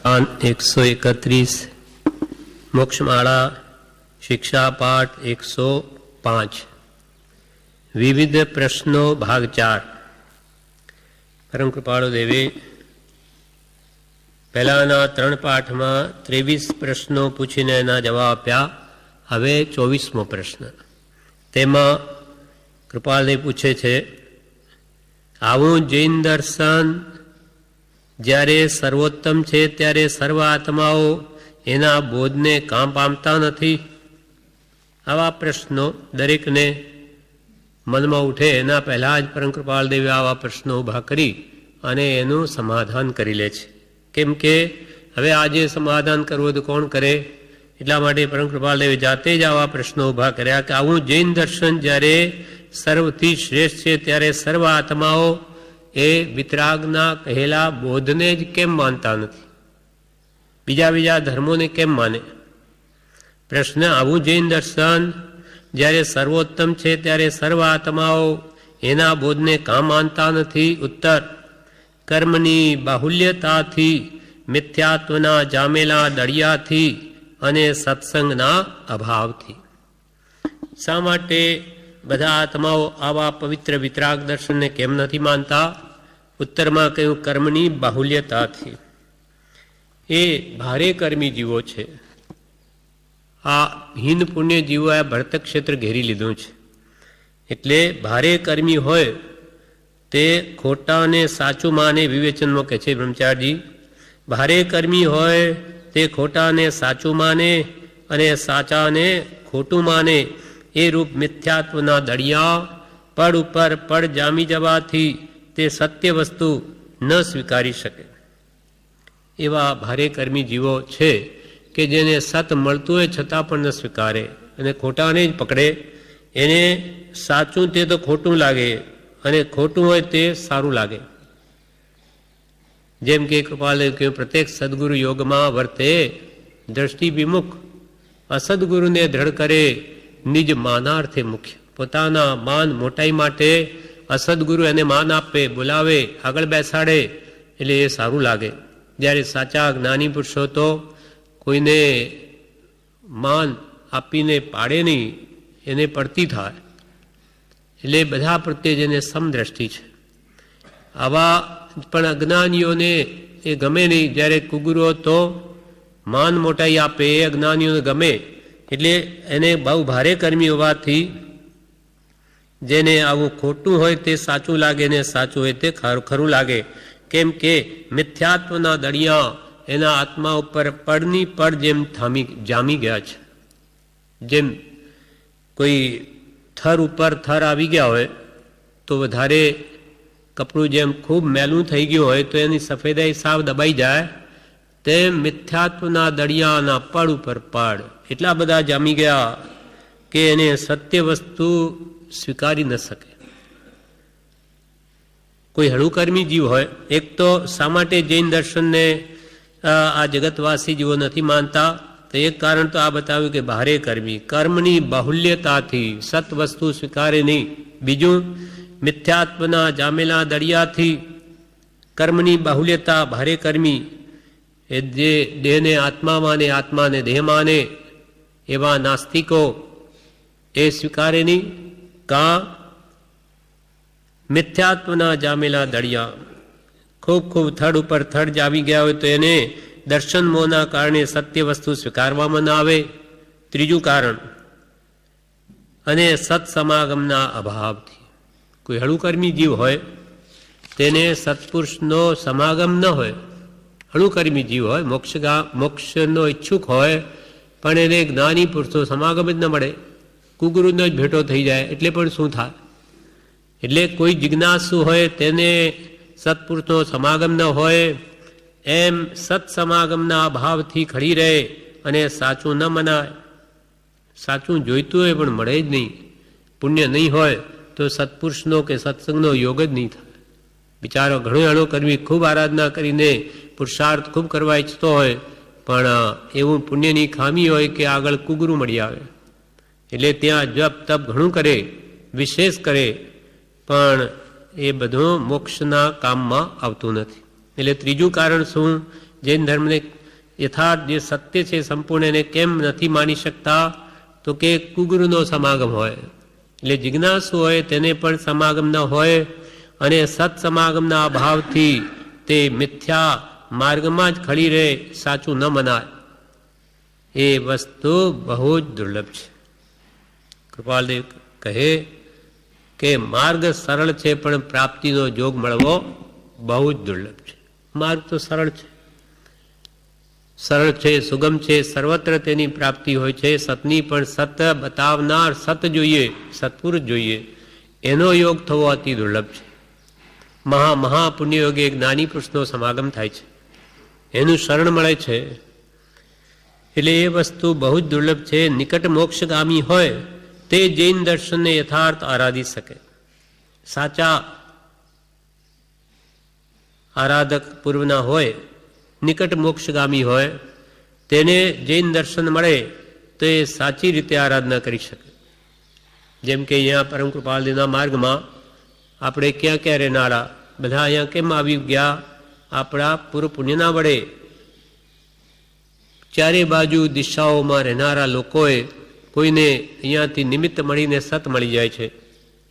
131 મોક્ષમાળા શિક્ષા પાઠ 105 વિવિધ પ્રશ્નો ભાગ 4. પરમ કૃપાળુ દેવે પહેલાના 3 પાઠમાં 23 પ્રશ્નો પૂછીને એના જવાબ આપ્યા. હવે 24મો પ્રશ્ન. તેમાં કૃપાળદેવ પૂછે છે, આવું જૈન દર્શન જ્યારે સર્વોત્તમ છે ત્યારે સર્વ આત્માઓ એના બોધને કામ પામતા નથી? આવા પ્રશ્નો દરેકને મનમાં ઉઠે એના પહેલાં જ પરમ કૃપાળદેવે આવા પ્રશ્નો ઊભા કરી અને એનું સમાધાન કરી લે છે. કેમ કે હવે આજે સમાધાન કરવું તો કોણ કરે? એટલા માટે પરમ કૃપાળદેવે જાતે જ આવા પ્રશ્નો ઊભા કર્યા કે આવું જૈન દર્શન જ્યારે સર્વથી શ્રેષ્ઠ છે ત્યારે સર્વ આત્માઓ એ વિતરાગના કહેલા બોધને જ કેમ માનતા નથી? બીજા ધર્મોને કેમ માને? પ્રશ્ન, આવું જૈન દર્શન જ્યારે સર્વોત્તમ છે ત્યારે સર્વ આત્માઓ એના બોધને કામ માનતા નથી? ઉત્તર, કર્મની બાહુલ્યતાથી, મિથ્યાત્વના જામેલા દળિયાથી અને સત્સંગના અભાવથી. શા માટે બધા આત્માઓ આવા પવિત્ર વિતરાગ દર્શનને કેમ નથી માનતા? ઉત્તરમાં કહ્યું, કર્મની બાહુલ્યતાથી. એ ભારે કર્મી જીવો છે. આ હીન પુણ્ય જીવો આ ભરત ક્ષેત્ર ઘેરી લીધું છે. એટલે ભારે કર્મી હોય તે ખોટાને સાચું માને વિવેચનમાં કહે છે બ્રહ્મચારીજી. ભારે કર્મી હોય તે ખોટાને સાચું માને અને સાચાને ખોટું માને એ રૂપ મિથ્યાત્વના દળિયા પડ ઉપર પડ જામી જવાથી તે સત્ય વસ્તુ ન સ્વીકારી શકે. એવા ભારે કર્મી જીવો છે કે જેને સત મળતું હોય છતાં પણ ન સ્વીકારે અને ખોટાને જ પકડે. એને સાચું તે તો ખોટું લાગે અને ખોટું હોય તે સારું લાગે. જેમ કે કૃપાલદેવ કહ્યું, પ્રત્યેક સદગુરુ યોગમાં વર્તે દ્રષ્ટિ વિમુખ, અસદગુરુને દ્રઢ કરે નિજ માનાર્થે મુખ્ય. પોતાના માન મોટાઈ માટે અસદગુરુ એને માન આપે, બોલાવે, આગળ બેસાડે એટલે એ સારું લાગે. જ્યારે સાચા જ્ઞાની પુરુષો તો કોઈને માન આપીને પાડે નહીં, એને પડતી થાય. એટલે બધા પ્રત્યે જેને સમદ્રષ્ટિ છે. આવા પણ અજ્ઞાનીઓને એ ગમે નહીં. જ્યારે કુગુરો તો માન મોટાઈ આપે એ અજ્ઞાનીઓને ગમે. એટલે એને બહુ ભારે કર્મી હોવાથી જેને આવું ખોટું હોય તે સાચું લાગે ને સાચું હોય તે ખરું લાગે. કેમ કે મિથ્યાત્વના દળિયા એના આત્મા ઉપર પડની પડ જેમ જામી ગયા છે. જેમ કોઈ થર ઉપર થર આવી ગયા હોય તો વધારે કપડું જેમ ખૂબ મેલું થઈ ગયું હોય તો એની સફેદાઈ સાવ દબાઈ જાય, તેમ મિથ્યાત્વના દળિયાના પડ ઉપર પડ એટલા બધા જામી ગયા કે એને સત્ય વસ્તુ સ્વીકારી ન શકે. કોઈ હળુકર્મી જીવ હોય, એક તો શા માટે જૈન દર્શનને આ જગતવાસી જીવો નથી માનતા? તો એક કારણ તો આ બતાવ્યું કે ભારે કર્મી, કર્મની બાહુલ્યતાથી સત વસ્તુ સ્વીકારે નહીં. બીજું, મિથ્યાત્વના જામેલા દળિયાથી, કર્મની બાહુલ્યતા, ભારે કર્મી એ જે દેહને આત્મા માને, આત્માને દેહ માને એવા નાસ્તિકો એ સ્વીકારે નહીં. કાં મિથ્યાત્વના જામેલા દળિયા ખૂબ થડ ઉપર થડ જામી ગયા હોય તો એને દર્શન મોહના કારણે સત્ય વસ્તુ સ્વીકારવામાં ના આવે. ત્રીજું કારણ, અને સત્સમાગમના અભાવથી. કોઈ હળુકર્મી જીવ હોય તેને સત્પુરુષનો સમાગમ ન હોય, હળુકર્મી જીવ હોય, મોક્ષનો ઈચ્છુક હોય, પણ એને જ્ઞાની પુરુષનો સમાગમ જ ન મળે, કુગુરુનો જ ભેટો થઈ જાય એટલે પણ શું થાય? એટલે કોઈ જિજ્ઞાસુ હોય તેને સત્પુરુષનો સમાગમ ન હોય, એમ સત્સમાગમના અભાવથી ખડી રહે અને સાચું ન મનાય. સાચું જોઈતું હોય પણ મળે જ નહીં. પુણ્ય નહીં હોય તો સત્પુરુષનો કે સત્સંગનો યોગ જ નહીં થાય. બિચારો ઘણો કર્મી ખૂબ આરાધના કરીને પુરુષાર્થ ખૂબ કરવા ઈચ્છતો હોય, પણ એવું પુણ્યની ખામી હોય કે આગળ કુગરું મળી આવે. એટલે ત્યાં જપ તપ ઘણું કરે, વિશેષ કરે, પણ એ બધું મોક્ષના કામમાં આવતું નથી. એટલે ત્રીજું કારણ શું જૈન ધર્મને યથાર્થ જે સત્ય છે સંપૂર્ણ એને કેમ નથી માની શકતા? તો કે કુગુરુનો સમાગમ હોય, એટલે જિજ્ઞાસુ હોય તેને પણ સમાગમ ન હોય, અને સત્સમાગમના અભાવથી તે મિથ્યા માર્ગમાં જ ખડી રહે, સાચું ન મનાય. એ વસ્તુ બહુ જ દુર્લભ છે. કૃપાલદેવ કહે કે માર્ગ સરળ છે પણ પ્રાપ્તિનો જોગ મળવો બહુ જ દુર્લભ છે. માર્ગ તો સરળ છે, સુગમ છે, સર્વત્ર તેની પ્રાપ્તિ હોય છે. સતની પણ સત બતાવનાર સત જોઈએ, સત્પુરુષ જોઈએ, એનો યોગ થવો અતિ દુર્લભ છે. મહાપુણ્યયોગે જ્ઞાની પુરુષનો સમાગમ થાય છે, એનું શરણ મળે છે, એટલે એ વસ્તુ બહુ જ દુર્લભ છે. નિકટ મોક્ષગામી હોય તે જૈન દર્શનને યથાર્થ આરાધી શકે. સાચા આરાધક પૂર્વના હોય, નિકટ મોક્ષગામી હોય, તેને જૈન દર્શન મળે તો એ સાચી રીતે આરાધના કરી શકે. જેમ કે અહીંયા પરમ કૃપાલદેવના માર્ગમાં આપણે ક્યાં ક્યાં રહેનારા બધા અહીંયા કેમ આવી ગયા? આપણા પૂર્વ પુણ્યના વડે ચારે બાજુ દિશાઓમાં રહેનારા લોકોએ કોઈને અહીંયાથી નિમિત્ત મળીને સત મળી જાય છે.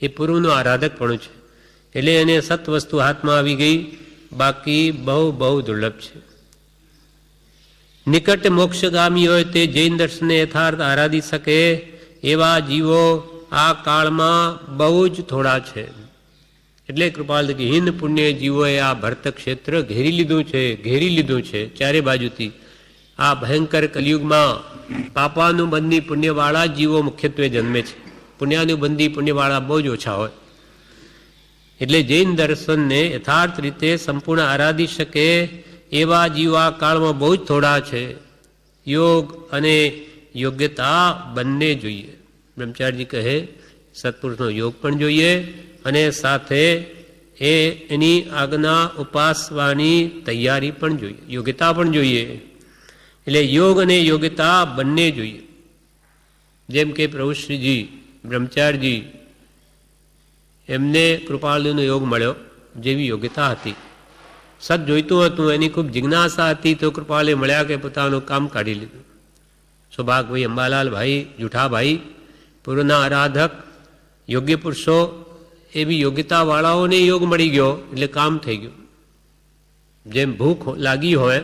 એ પૂર્વનું આરાધક પણ છે, એટલે એને સત વસ્તુ હાથમાં આવી ગઈ. બાકી બહુ દુર્લભ છે. નિકટ મોક્ષગામી હોય તે જૈન દર્શનને યથાર્થ આરાધી શકે એવા જીવો આ કાળમાં બહુ જ થોડા છે. એટલે કૃપાલ કે હિન્દ પુણ્ય જીવોએ આ ભરત ક્ષેત્ર ઘેરી લીધું છે ચારે બાજુથી. આ ભયંકર કલિયુગમાં પાપાનુબંધી પુણ્યવાળા જીવો મુખ્યત્વે જન્મે છે. પુણ્યાનુબંધી પુણ્યવાળા બહુ જ ઓછા હોય. એટલે જૈન દર્શનને યથાર્થ રીતે સંપૂર્ણ આરાધી શકે એવા જીવો આ કાળમાં બહુ જ થોડા છે. યોગ અને યોગ્યતા બંને જોઈએ. બ્રહ્મચારીજી કહે સત્પુરુષનો યોગ પણ જોઈએ અને સાથે એની આજ્ઞા ઉપાસવાની તૈયારી પણ જોઈએ, યોગ્યતા પણ જોઈએ. એટલે યોગ અને યોગ્યતા બંને જોઈએ. જેમ કે પ્રભુશ્રીજી બ્રહ્મચારીજી એમને કૃપાળુનો યોગ મળ્યો, જેવી યોગ્યતા હતી. સત જોઈતું હતું, એની ખૂબ જિજ્ઞાસા હતી, તો કૃપાલે મળ્યા કે પોતાનું કામ કાઢી લીધું. સૌભાગભાઈ, અંબાલાલભાઈ, જુઠાભાઈ પૂર્વના આરાધક યોગ્ય પુરુષો, એવી યોગ્યતાવાળાઓને યોગ મળી ગયો એટલે કામ થઈ ગયું. જેમ ભૂખ લાગી હોય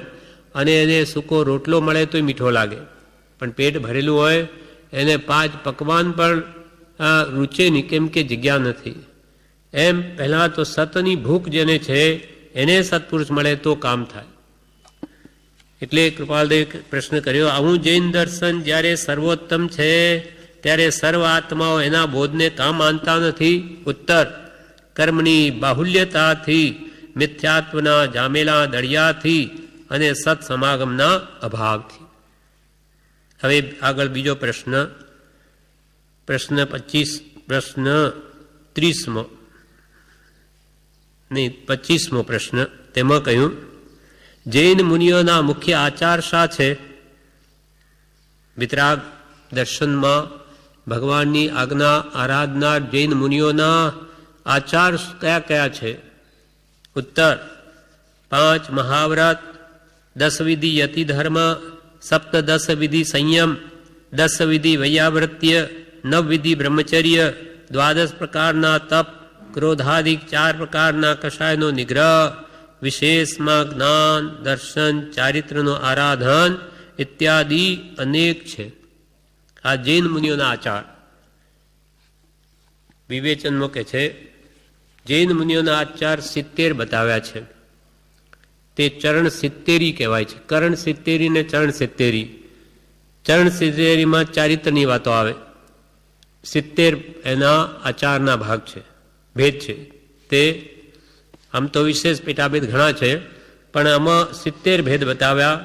અને એને સૂકો રોટલો મળે તો મીઠો લાગે, પણ પેટ ભરેલું હોય એને 5 પકવાન પણ રૂચે નહીં, કેમ કે જગ્યા નથી. એમ પહેલાં તો સતની ભૂખ જેને છે એને સત્પુરુષ મળે તો કામ થાય. એટલે કૃપાલદેવ પ્રશ્ન કર્યો, આવું જૈન દર્શન જ્યારે સર્વોત્તમ છે ત્યારે સર્વ આત્માઓ એના બોધને કામ માનતા નથી? ઉત્તર, કર્મની બાહુલ્યતાથી, મિથ્યાત્વના જામેલા દળિયાથી અને સત્સમાગમના અભાવથી. હવે આગળ બીજો પ્રશ્ન 25મો પ્રશ્ન. તેમાં કહ્યું, જૈન મુનિઓના મુખ્ય આચાર શા છે? વિતરાગ દર્શનમાં ભગવાનની આજ્ઞા આરાધનાર જૈન મુનિઓના આચાર કયા કયા છે? ઉત્તર, 5 મહાવ્રત, 10 વિધિ યતિધર્મ, 17 વિધિ સંયમ, 10 વિધિ વૈયાવૃત્ય, 9 વિધિ બ્રહ્મચર્ય, 12 પ્રકારના તપ, ક્રોધાદિક 4 પ્રકારના કષાયનો નિગ્રહ, વિશેષમાં જ્ઞાન, દર્શન, ચારિત્રનું આરાધન ઇત્યાદિ અનેક છે. આ જૈન મુનિઓના આચાર. વિવેચનમાં કે છે, જૈન મુનિઓના આચાર 70 બતાવ્યા છે. તે ચરણ 70 કહેવાય છે. કરણ 70 ને ચરણ 70. ચરણ 70માં ચારિત્રની વાતો આવે, 70 એના આચારના ભાગ છે, ભેદ છે. તે આમ તો વિશેષ પેટાભેદ ઘણા છે, પણ આમાં 70 ભેદ બતાવ્યા.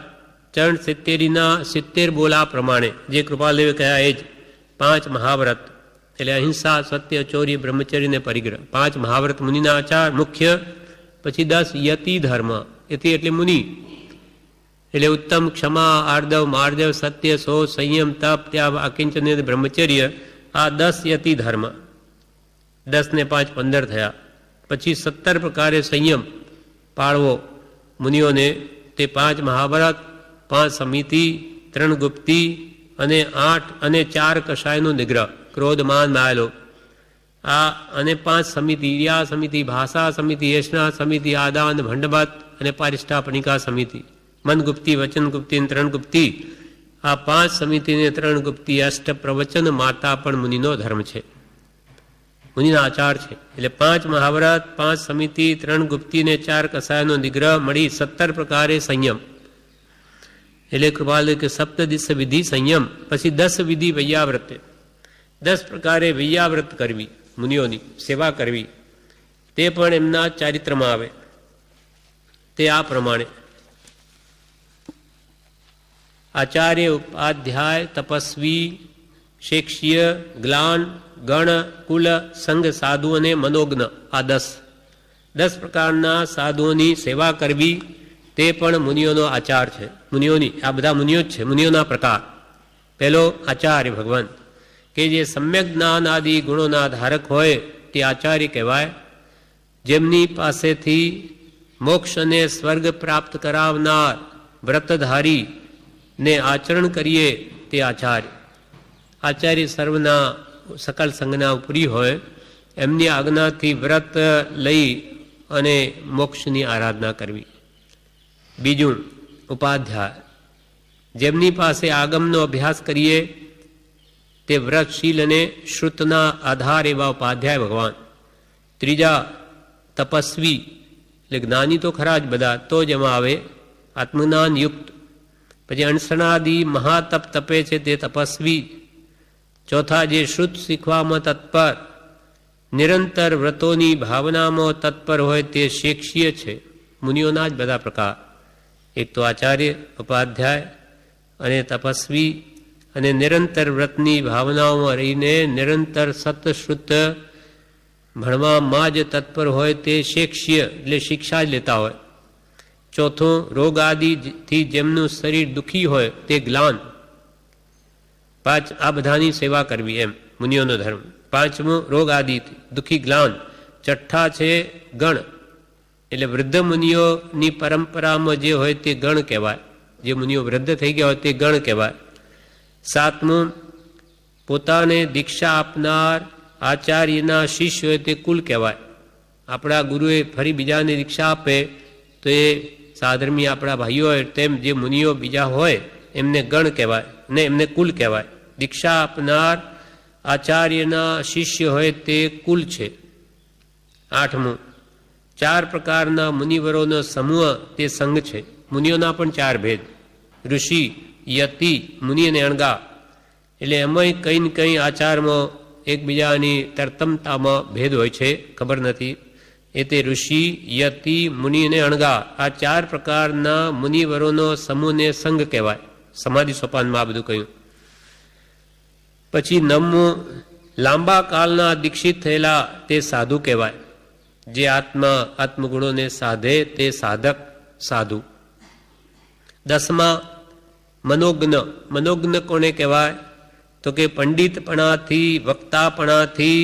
ચરણ 70ના 70 બોલા પ્રમાણે જે કૃપાલદેવે કહ્યા એ જ 5 મહાવ્રત, એટલે અહિંસા, સત્ય, ચોરી, બ્રહ્મચર્ય ને પરિગ્રહ, 5 મહાવ્રત મુનિના આચાર મુખ્ય. પછી 10 યતિ ધર્મ, યતિ એટલે મુનિ, એટલે ઉત્તમ, ક્ષમા, આર્દવ, માર્દવ, સત્ય, સો, સંયમ, તપ, ત્યાગ, આકિંચન, બ્રહ્મચર્ય. આ 10 યતિ ધર્મ. 10 ને 5 15 થયા. પછી 17 પ્રકારે સંયમ પાળવો મુનિઓને તે 5 મહાભારત, 5 સમિતિ, 3 ગુપ્તી અને 8 અને 4 કષાયનો નિગ્રહ, ક્રોધ, માન, માયાલો. આ અને 5 સમિતિ, ઈર્યા સમિતિ, ભાષા સમિતિ, યશના સમિતિ, આદાન, ભંડબત અને પારિષ્ઠાપનિકા સમિતિ, મન ગુપ્તી, વચન ગુપ્તી અને 3 ગુપ્તી. આ 5 સમિતિ ને 3 ગુપ્તી અષ્ટ પ્રવચન માતા પણ મુનિનો ધર્મ છે, મુનિના આચાર છે. એટલે 5 મહાભારત, 5 સમિતિ, 3 ગુપ્તી ને 4 કસાયનો નિગ્રહ મળી 17 પ્રકારે સંયમ. એટલે કૃપાલ કે સપ્તદિશ વિધિ સંયમ, પછી 10 વિધિ વૈયાવ્રતે, 10 પ્રકારે વૈયાવ્રત કરવી, મુનિઓની સેવા કરવી, તે પણ એમના ચારિત્રમાં આવે. તે આ પ્રમાણે: આચાર્ય, ઉપાધ્યાય, તપસ્વી, શેક્ષીય, ગ્લાન, ગણ, કુલ, સંઘ, સાધુ અને મનોજ્ઞ. આ 10 પ્રકારના સાધુઓની સેવા કરવી, તે પણ મુનિઓનો આચાર છે. મુનિઓની, આ બધા મુનિઓ જ છે, મુનિઓના પ્રકાર. પહેલો આચાર્ય ભગવાન, કે જે સમ્યક જ્ઞાન આદિ ગુણોના ધારક હોય તે આચાર્ય કહેવાય. જેમની પાસેથી મોક્ષ અને સ્વર્ગ પ્રાપ્ત કરાવનાર વ્રતધારી ને આચરણ કરીએ તે આચાર્ય. આચાર્ય સર્વના સકલ સંજ્ઞા ઉપરી હોય, એમની આજ્ઞાથી વ્રત લઈ અને મોક્ષની આરાધના કરવી. બીજું ઉપાધ્યાય, જેમની પાસે આગમનો અભ્યાસ કરીએ તે વ્રતશીલ અને શ્રુતના આધાર એવા ઉપાધ્યાય ભગવાન. ત્રીજા તપસ્વી, એટલે જ્ઞાની તો ખરા જ બધા, તો જ એમાં આવે આત્મજ્ઞાન યુક્ત. પછી અણસણાદી મહાતપ તપે છે તે તપસ્વી. ચોથા જે શ્રુત શીખવામાં તત્પર, નિરંતર વ્રતોની ભાવનામાં તત્પર હોય તે શેક્ષીય છે. મુનિઓના જ બધા પ્રકાર. એક તો આચાર્ય, ઉપાધ્યાય અને તપસ્વી, અને નિરંતર વ્રતની ભાવનાઓમાં રહીને નિરંતર સતશ્રુત ભણવામાં જ તત્પર હોય તે શેક્ષીય, એટલે શિક્ષા જ લેતા હોય. ચોથું રોગ આદિથી જેમનું શરીર દુઃખી હોય તે ગ્લાન. 5 આ બધાની સેવા કરવી, એમ મુનિઓનો ધર્મ. 5મું રોગ આદિ દુઃખી ગ્લાન. છઠ્ઠા છે ગણ, એટલે વૃદ્ધ મુનિઓની પરંપરામાં જે હોય તે ગણ કહેવાય. જે મુનિઓ વૃદ્ધ થઈ ગયા હોય તે ગણ કહેવાય. 7મું પોતાને દીક્ષા આપનાર આચાર્યના શિષ્ય હોય તે કુલ કહેવાય. આપણા ગુરુએ ફરી બીજાને દીક્ષા આપે તો એ સાધર્મી આપણા ભાઈઓ હોય, તેમ જે મુનિઓ બીજા હોય એમને ગણ કહેવાય ને એમને કુલ કહેવાય. દીક્ષા આપનાર આચાર્યના શિષ્ય હોય તે કુલ છે. 8મું 4 પ્રકારના મુનિવરોનો સમૂહ તે સંઘ છે. મુનિઓના પણ 4 ભેદ: ઋષિ, યતિ, મુનિ અને અણગા. એટલે એમાંય કંઈ ને કંઈ આચારમાં એકબીજાની તરતમતામાં ભેદ હોય છે, ખબર નથી. એ તે ઋષિ, યતિ, મુનિ અને અણગા, આ 4 પ્રકારના મુનિવરોનો સમૂહને સંઘ કહેવાય. સમાધિ સોપાનમાં આ બધું કહ્યું. પછી 9મું લાંબા કાળના દીક્ષિત થયેલા તે સાધુ કહેવાય. જે આત્મગુણોને સાધે તે સાધક સાધુ. 10મા મનોજ્ઞ. મનોજ્ઞ કોને કહેવાય? તો કે પંડિતપણાથી, વક્તાપણાથી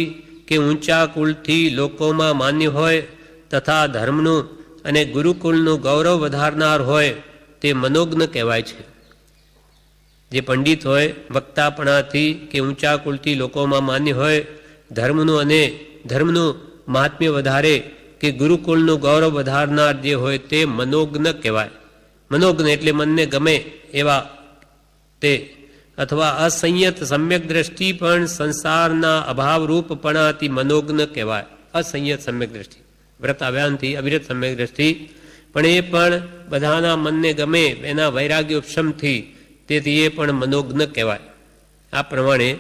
કે ઊંચા કુળથી લોકોમાં માન્ય હોય તથા ધર્મનું અને ગુરુકુળનું ગૌરવ વધારનાર હોય તે મનોજ્ઞ કહેવાય છે. જે પંડિત હોય, વક્તાપણાથી કે ઊંચા કુળથી લોકોમાં માન્ય હોય, ધર્મનું અને ધર્મનું મહાત્મ્ય વધારે કે ગુરુકુળનું ગૌરવ વધારનાર જે હોય તે મનોજ્ઞ કહેવાય. મનોજ્ઞ એટલે મનને ગમે એવા તે, અથવા અસંયત સમ્યક દ્રષ્ટિ પણ સંસારના અભાવરૂપપણાથી મનોજ્ઞ કહેવાય. અસંયત સમ્યક દ્રષ્ટિ, વ્રત અભ્યાનથી અવિરત સમ્યક દ્રષ્ટિ, પણ એ પણ બધાના મનને ગમે એના વૈરાગ્ય ઉપશમથી, તેથી એ પણ મનોજ્ઞ કહેવાય. આ પ્રમાણે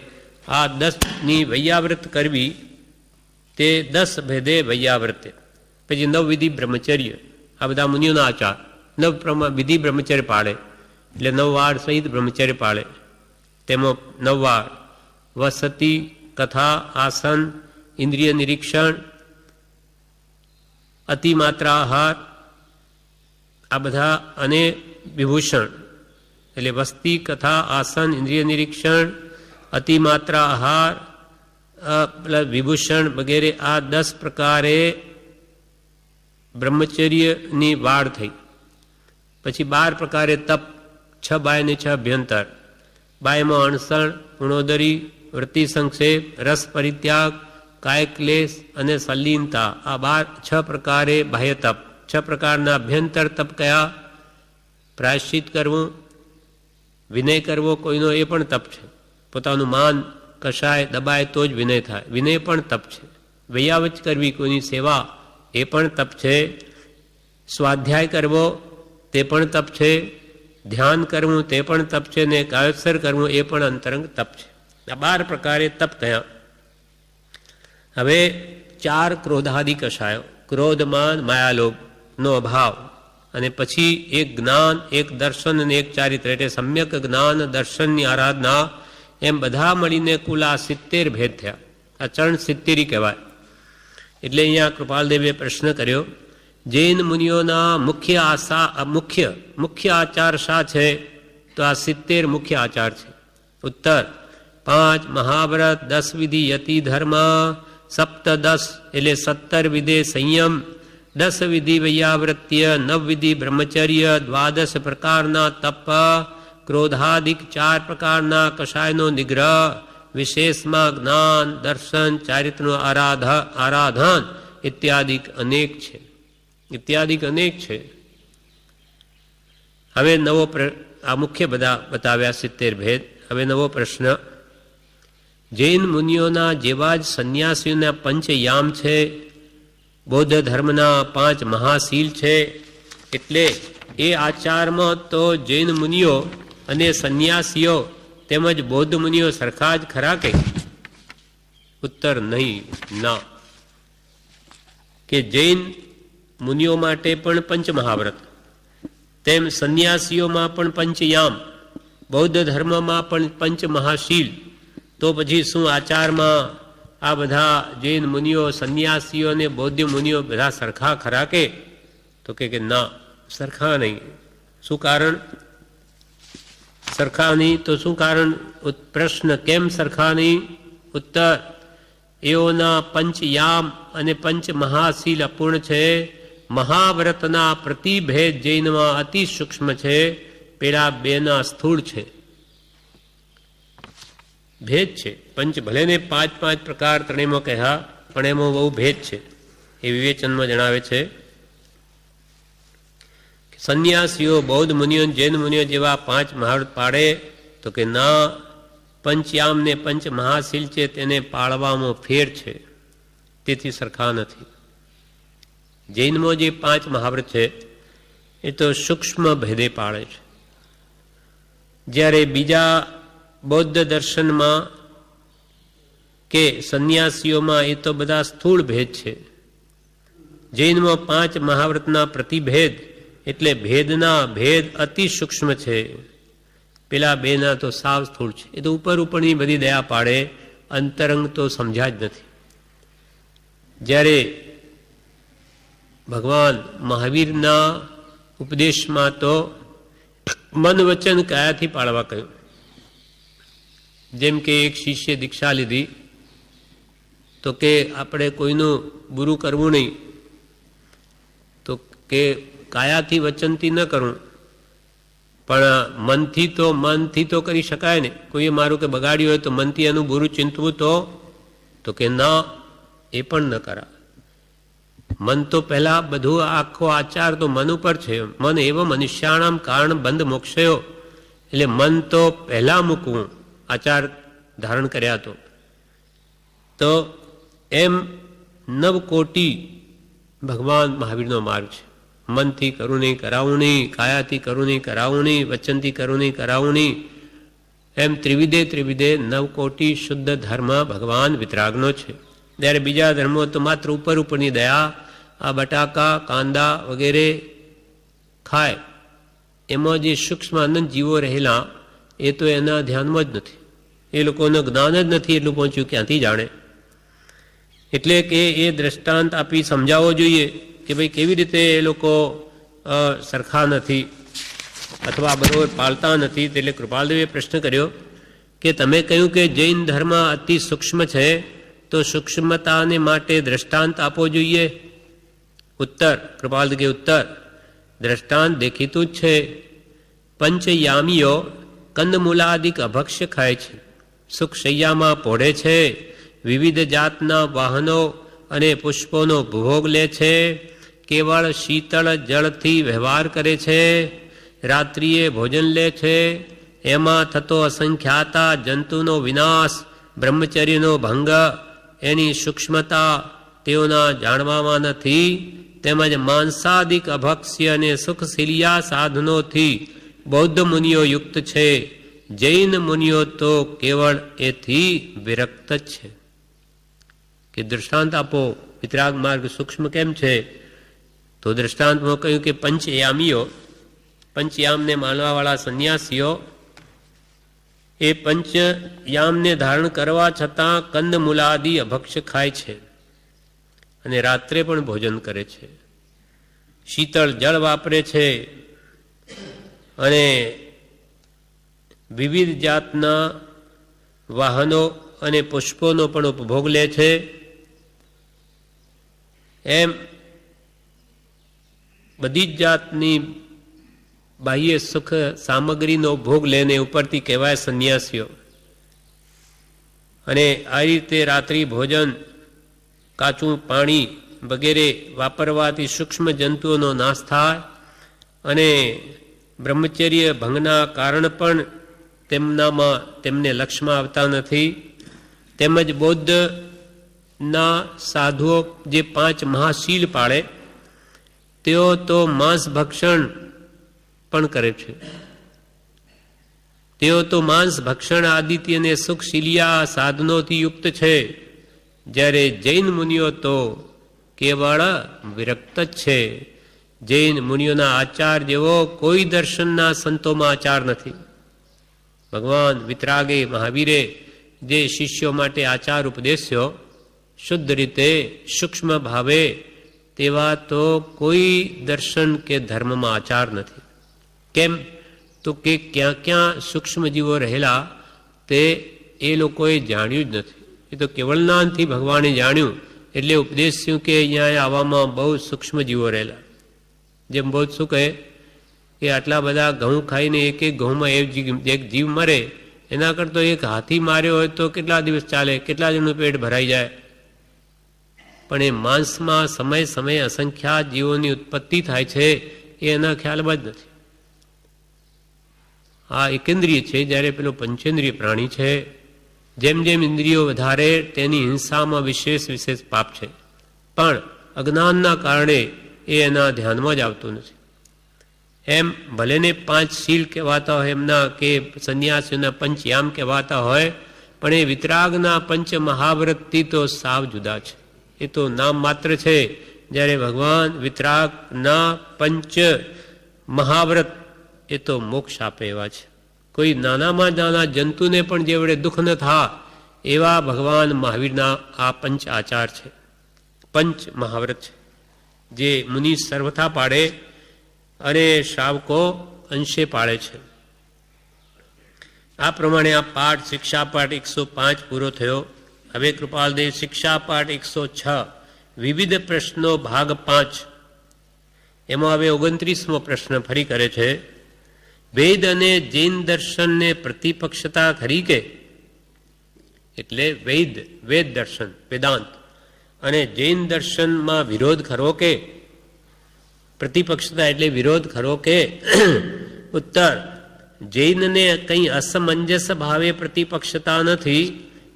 આ 10ની વૈયાવ્રત કરવી, તે 10 ભેદે વૈયાવ્રતે. પછી 9 વિધિ બ્રહ્મચર્ય, આ બધા મુનિઓના આચાર. 9 વિધિ બ્રહ્મચર્ય પાળે, એટલે 9 વાર સહિત બ્રહ્મચર્ય પાળે. તેમાં 9 વાર વસતિ, કથા, આસન, ઇન્દ્રિય નિરીક્ષણ, અતિમાત્રા આહાર, આ બધા, અને વિભૂષણ. એટલે વસ્તી, કથા, આસન, ઇન્દ્રિય નિરીક્ષણ, અતિમાત્રા આહાર, વિભૂષણ વગેરે, આ 10 પ્રકારે બ્રહ્મચર્યની વાડ થઈ. પછી 12 પ્રકારે તપ, 6 બાહ્ય અને 6 અભ્યંતર. બાહ્યમાં અણસણ, ગુણોદરી, વૃત્તિ સંક્ષેપ, રસ પરિત્યાગ, કાયક્લેશ અને સલીનતા. આ 6 પ્રકારે બાહ્ય તપ. 6 પ્રકારના અભ્યંતર તપ કયા? પ્રાયશ્ચિત કરવું, વિનય કરવો કોઈનો, એ પણ તપ છે. પોતાનું માન કશાય દબાય તો જ વિનય થાય, વિનય પણ તપ છે. વૈયાવચ કરવી કોઈની સેવા, એ પણ તપ છે. સ્વાધ્યાય કરવો તે પણ તપ છે. ધ્યાન કરવું તે પણ તપ છે. ને કાયોત્સર કરવું એ પણ અંતરંગ તપ છે. આ 12 પ્રકારે તપ થયા. હવે 4 ક્રોધાદિ કષાયો. ક્રોધ, માન, માયાલોભનો અભાવ, અને પછી એક જ્ઞાન, એક દર્શન અને એક ચારિત્ર, એટલે સમ્યક જ્ઞાન દર્શનની આરાધના, એમ બધા મળીને કુલ આ 70 ભેદ થયા. આ ચરણ 70 કહેવાય. એટલે અહીંયા કૃપાલદેવે પ્રશ્ન કર્યો, જૈન મુનિઓના મુખ્ય આચાર શા છે? તો આ 70 મુખ્ય આચાર છે. ઉત્તર: 5 મહાવ્રત, 10 વિધિ યતિ ધર્મ, સપ્તદશ એટલે 17 વિધે સંયમ, 10 વિધિ વૈયાવૃત્ય, 9 વિધિ બ્રહ્મચર્ય, 12 પ્રકારના તપ, ક્રોધાદિક 4 પ્રકારના કષાયનો નિગ્રહ, વિશેષમાં જ્ઞાન, દર્શન, ચારિત્રનું આરાધન ઇત્યાદિક અનેક છે. હવે નવો આ મુખ્ય બધા બતાવ્યા 70 ભેદ. હવે નવો પ્રશ્ન: જૈન મુનિઓના જેવા જ સંન્યાસીઓના પંચયામ છે, બૌદ્ધ ધર્મના 5 મહાશીલ છે, એટલે એ આચારમાં તો જૈન મુનિઓ અને સંન્યાસીઓ તેમજ બૌદ્ધ મુનિઓ સરખા જ ખરા કે? ઉત્તર: નહીં, ના. કે જૈન મુનિઓ માટે પણ પંચમહાવ્રત, તેમ સંન્યાસીઓમાં પણ પંચયામ, બૌદ્ધ ધર્મમાં પણ પંચમહાશીલ. તો પછી શું આચારમાં આ બધા જૈન મુનિઓ, સંન્યાસીઓ અને બૌદ્ધ મુનિઓ બધા સરખા ખરા કે? તો કે ના, સરખા નહીં. શું કારણ? સરખા નહીં તો શું કારણ? પ્રશ્ન: કેમ સરખા નહીં? ઉત્તર: એઓના પંચયામ અને પંચમહાશીલ અપૂર્ણ છે. મહાવ્રતના પ્રતિભેદ જૈનમાં અતિ સૂક્ષ્મ છે, પેલા 2ના સ્થૂળ છે. ભેદ છે. પંચ ભલે ને 5 પ્રકાર ત્રણેયમાં કહ્યા, પણ એમાં બહુ ભેદ છે. એ વિવેચનમાં જણાવે છે. સંન્યાસીઓ, બૌદ્ધ મુનિઓ, જૈન મુનિઓ જેવા 5 મહાવ્રત પાડે? તો કે ના, પંચયામ ને પંચ મહાશીલ છે તેને પાળવામાં ફેર છે, તેથી સરખા નથી. જૈનમાં જે 5 મહાવ્રત છે એ તો સૂક્ષ્મ ભેદે પાળે છે, જ્યારે બીજા બૌદ્ધ દર્શનમાં કે સંન્યાસીઓમાં એ તો બધા સ્થૂળ ભેદ છે. જૈનમાં 5 મહાવ્રતના પ્રતિભેદ એટલે ભેદના ભેદ અતિ સૂક્ષ્મ છે, પેલા 2ના તો સાવ સ્થૂળ છે. એ તો ઉપરની બધી દયા પાડે, અંતરંગ તો સમજ્યા જ નથી. જ્યારે ભગવાન મહાવીરના ઉપદેશમાં તો મન વચન કયાથી પાળવા કહ્યું. જેમ કે એક શિષ્ય દીક્ષા લીધી તો કે આપણે કોઈનું બુરું કરવું નહીં, તો કે કાયાથી વચનથી ન કરવું, પણ મનથી તો કરી શકાય ને. કોઈએ મારું કે બગાડ્યું હોય તો મનથી એનું બુરું ચિંતવું તો કે ના, એ પણ ન કરા. મન તો પહેલા બધું આખો આચાર તો મન ઉપર છે. મન એવો મનુષ્યાણામ કારણ બંધ મોક્ષયો, એટલે મન તો પહેલા મૂકવું આચાર ધારણ કર્યા તો એમ 9 કોટી ભગવાન મહાવીરનો માર્ગ છે. મનથી કરું નહીં, કરાવું નહીં, કાયાથી કરું નહીં, કરાવું નહીં, વચનથી કરું નહીં, કરાવું નહીં, એમ ત્રિવિધે 9 કોટી શુદ્ધ ધર્મ ભગવાન વિતરાગનો છે. જ્યારે બીજા ધર્મો તો માત્ર ઉપરની દયા, આ બટાકા, કાંદા વગેરે ખાય, એમાં જે સૂક્ષ્મ આનંદ જીવો રહેલા એ તો એના ધ્યાનમાં જ નથી. એ લોકોનું જ્ઞાન જ નથી એટલું પહોંચ્યું, ક્યાંથી જાણે. એટલે કે એ દ્રષ્ટાંત આપી સમજાવવો જોઈએ કે ભાઈ કેવી રીતે એ લોકો સરખા નથી અથવા બરોબર પાળતા નથી. એટલે કૃપાલદેવે પ્રશ્ન કર્યો કે તમે કહ્યું કે જૈન ધર્મ અતિ સૂક્ષ્મ છે, તો સૂક્ષ્મતાને માટે દ્રષ્ટાંત આપવો જોઈએ. ઉત્તર: કૃપાલદેવ ઉત્તર: દ્રષ્ટાંત દેખીતું જ છે. પંચયામીઓ કંદમૂલાદિક અભક્ષ્ય ખાય છે, સુખશૈયામાં પોઢે છે, વિવિધ જાતના વાહનો અને પુષ્પોનો ભોગ લે છે, કેવળ શીતળ જળથી વ્યવહાર કરે છે, રાત્રિએ ભોજન લે છે, એમાં થતો અસંખ્યાતા જંતુનો વિનાશ, બ્રહ્મચર્યનો ભંગ, એની સૂક્ષ્મતા તેઓના જાણવામાં નથી. તેમજ માંસાદિક અભક્ષ્ય અને સુખશીલિયા સાધનોથી બૌદ્ધ મુનિઓ યુક્ત છે. જૈન મુનિઓ તો કેવળ એથી વિરક્ત જ છે. કે દૃષ્ટાંત આપો, વિતરાગ માર્ગ સૂક્ષ્મ કેમ છે? તો દૃષ્ટાંતમાં કહ્યું કે પંચયામીઓ, પંચયામને માનવાવાળા સંન્યાસીઓ એ પંચયામને ધારણ કરવા છતાં કંદમૂલાદિ અભક્ષ્ય ખાય છે અને રાત્રે પણ ભોજન કરે છે, શીતળ જળ વાપરે છે અને વિવિધ જાતના વાહનો અને પુષ્પોનો પણ ઉપભોગ લે છે. એમ બધી જ જાતની બાહ્ય સુખ સામગ્રીનો ભોગ લઈને ઉપરથી કહેવાય સંન્યાસીઓ. અને આ રીતે રાત્રિ ભોજન, કાચું પાણી વગેરે વાપરવાથી સૂક્ષ્મ જંતુઓનો નાશ થાય અને બ્રહ્મચર્ય ભંગના કારણ પણ તેમને લક્ષમાં આવતા નથી. તેમજ બૌદ્ધના સાધુઓ જે 5 મહાશીલ પાળે તેઓ તો માંસ ભક્ષણ પણ કરે છે. તેઓ તો માંસ ભક્ષણ આદિત્ય અને સુખશીલિયા સાધનોથી યુક્ત છે, જ્યારે જૈન મુનિઓ તો કેવળ વિરક્ત જ છે. જૈન મુનિઓના આચાર જેવો કોઈ દર્શનના સંતોમાં આચાર નથી. ભગવાન વિતરાગે મહાવીરે જે શિષ્યો માટે આચાર ઉપદેશ્યો શુદ્ધ રીતે સૂક્ષ્મ ભાવે, તેવા તો કોઈ દર્શન કે ધર્મમાં આચાર નથી. કેમ? તો કે ક્યાં ક્યાં સૂક્ષ્મ જીવો રહેલા તે એ લોકોએ જાણ્યું જ નથી. એ તો કેવળ જ્ઞાનથી ભગવાને જાણ્યું એટલે ઉપદેશ થયું કે અહીંયા આવવામાં બહુ સૂક્ષ્મ જીવો રહેલા. જેમ બહુ શું કહે કે આટલા બધા ઘઉં ખાઈને એક એક ઘઉંમાં એક જીવ મરે, એના કરતાં એક હાથી માર્યો હોય તો કેટલા દિવસ ચાલે, કેટલા જણનું પેટ ભરાઈ જાય. પણ એ માંસમાં સમય સમયે અસંખ્યાત જીવોની ઉત્પત્તિ થાય છે એ એના ખ્યાલમાં જ નથી. આ એકેન્દ્રિય છે, જ્યારે પેલો પંચેન્દ્રિય પ્રાણી છે. જેમ જેમ ઇન્દ્રિયો વધારે તેની હિંસામાં વિશેષ વિશેષ પાપ છે, પણ અજ્ઞાનના કારણે એ એના ધ્યાનમાં જ આવતું નથી. એમ ભલેને 5 શીલ કહેવાતા હોય એમના, કે સંન્યાસીઓના પંચયામ કહેવાતા હોય, પણ એ વિતરાગના પંચ મહાવ્રતથી તો સાવ જુદા છે. એ તો નામ માત્ર છે. જ્યારે ભગવાન વિતરાગના પંચ મહાવ્રત એ તો મોક્ષ આપે એવા છે. કોઈ નાનામાં નાના જંતુને પણ જે વડે દુઃખ ન થાય એવા ભગવાન મહાવીરના આ પંચ આચાર છે, પંચ મહાવ્રત છે, જે મુનિ સર્વથા પાડે અને શ્રાવકો અંશે પાડે છે. આ પ્રમાણે આ પાઠ શિક્ષાપાઠ 105 પૂરો થયો. હવે કૃપાલદેવ શિક્ષાપાઠ 106 વિવિધ પ્રશ્નો ભાગ 5, એમાં હવે 29મો પ્રશ્ન ફરી કરે છે. વેદ અને જૈન દર્શનને પ્રતિપક્ષતા ખરી કે? એટલે વેદ દર્શન વેદાંત અને જૈન દર્શનમાં વિરોધ ખરો કે? પ્રતિપક્ષતા એટલે વિરોધ ખરો કે? ઉત્તર: જૈનને કંઈ અસમંજસ ભાવે પ્રતિપક્ષતા નથી,